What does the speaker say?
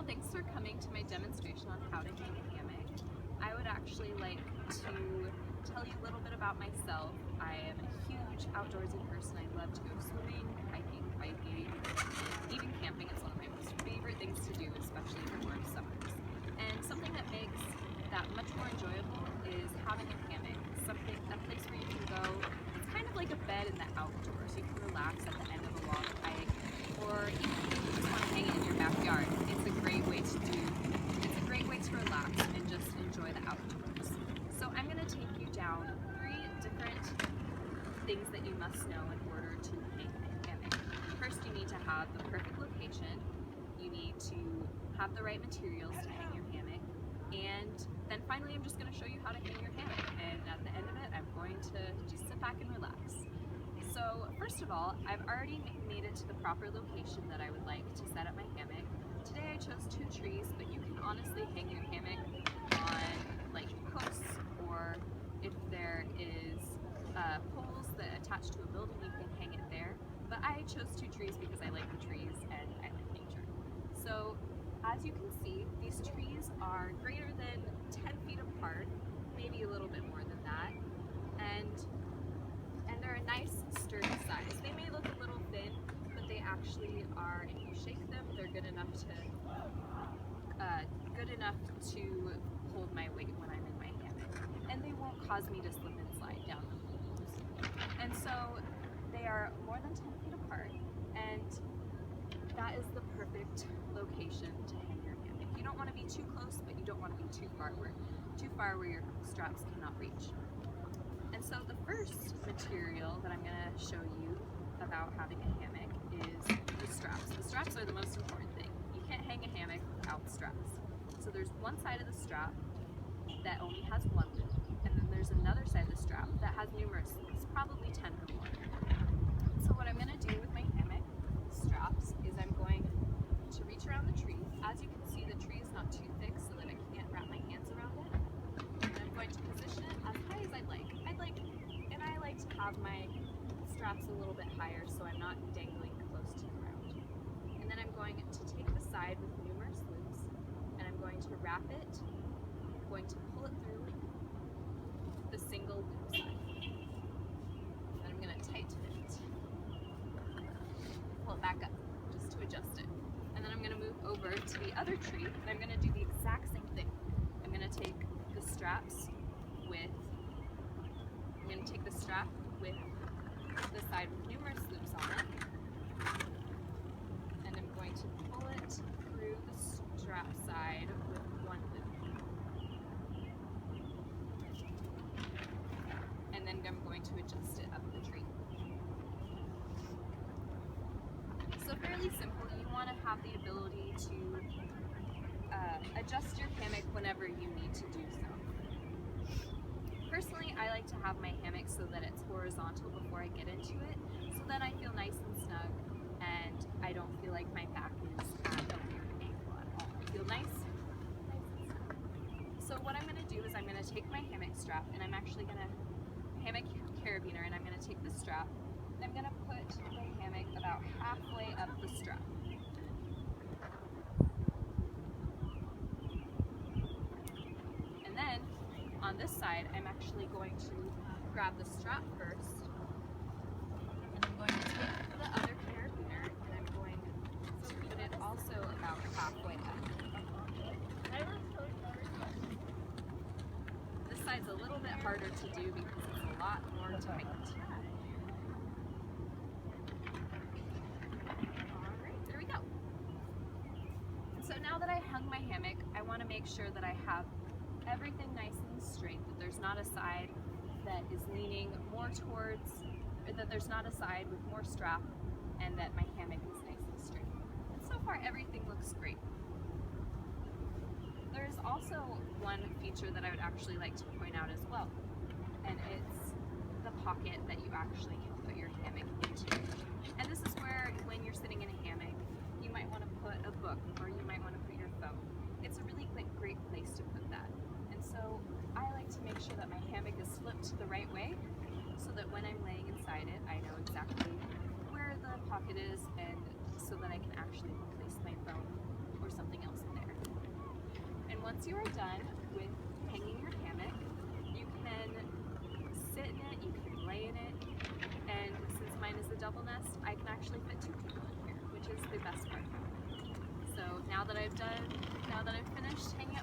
thanks for coming to my demonstration on how to hang a hammock. I would actually like to tell you a little bit about myself. I am a huge outdoorsy person. I love to go swimming, hiking, biking, and even camping. It's one of my most favorite things to do, especially in the warm summers. And something that makes that much more enjoyable is having a hammock, a place where you can go. It's kind of like a bed in the outdoors. You can relax at the end of a long hike, or even if you just want to hang it in your backyard. It's a great way to relax and just enjoy the outdoors. So I'm going to take you down 3 different things that you must know in order to hang a hammock. First, you need to have the perfect location. You need to have the right materials to hang your hammock. And then finally, I'm just going to show you how to hang your hammock. And at the end of it, I'm going to just sit back and relax. So first of all, I've already made it to the proper location that I would like to set up my hammock. Today I chose 2 trees, but you can honestly hang your hammock on like posts, or if there is poles that attach to a building, you can hang it there. But I chose 2 trees because I like the trees and I like nature. So as you can see, these trees are greater than 10 feet apart, maybe a little bit more than that. And they're a nice sturdy size. They may look a little thin, but they actually are, if you shake them, they're good enough to hold my weight when I'm in my hammock. And they won't cause me to slip and slide down the poles. And so they are more than 10 feet apart, and that is the perfect location to hang your hammock. You don't want to be too close, but you don't want to be too far where your straps cannot reach. And so the first material that I'm going to show you about having a hammock is the straps. The straps are the most important thing. You can't hang a hammock without straps. So there's one side of the strap that only has 1 loop, and then there's another side of the strap that has numerous loops, probably 10 or more. So what I'm going to do with my hammock straps is I'm going to reach around the tree. As you can see, the tree is not too thick so that I can't wrap my hands around it. And I'm going to position it as high as I'd like. I like to have my straps a little bit higher so I'm not dangling close to the ground. And then I'm going to take the side with numerous loops, and I'm going to wrap it. I'm going to pull it through the single loop side. Then I'm going to tighten it. Pull it back up just to adjust it. And then I'm going to move over to the other tree, and I'm going to do the exact same thing. I'm going to take the strap with the side with numerous loops on it, and I'm going to pull it through the strap side with 1 loop. And then I'm going to adjust it up the tree. So fairly simple. You want to have the ability to adjust your hammock whenever you need to do so. Personally, I like to have my hammock so that it's horizontal before I get into it, so that I feel nice and snug and I don't feel like my back is at a weird angle at all. I feel nice and snug. So what I'm going to do is I'm going to take my hammock strap, and I'm actually going to hammock carabiner, and I'm going to take the strap and I'm going to put the hammock about halfway up the strap. On this side, I'm actually going to grab the strap first, and I'm going to take the other carabiner, and I'm going to put it also about halfway up. This side's a little bit harder to do because it's a lot more tight. Alright, there we go. So now that I hung my hammock, I want to make sure that I have everything nice and straight, that there's not a side that is leaning more towards, or that there's not a side with more strap, and that my hammock is nice and straight. And so far everything looks great. There's also one feature that I would actually like to point out as well, and it's the pocket that you actually can put your hammock into. And this is where, when you're sitting in a hammock, you might want to put a book, or you might want to put your phone. It's a really great place to put that. So I like to make sure that my hammock is flipped the right way, so that when I'm laying inside it, I know exactly where the pocket is, and so that I can actually place my phone or something else in there. once you are done with hanging your hammock, you can sit in it, you can lay in it, and since mine is a double nest, I can actually fit 2 people in here, which is the best part. So now that I've finished hanging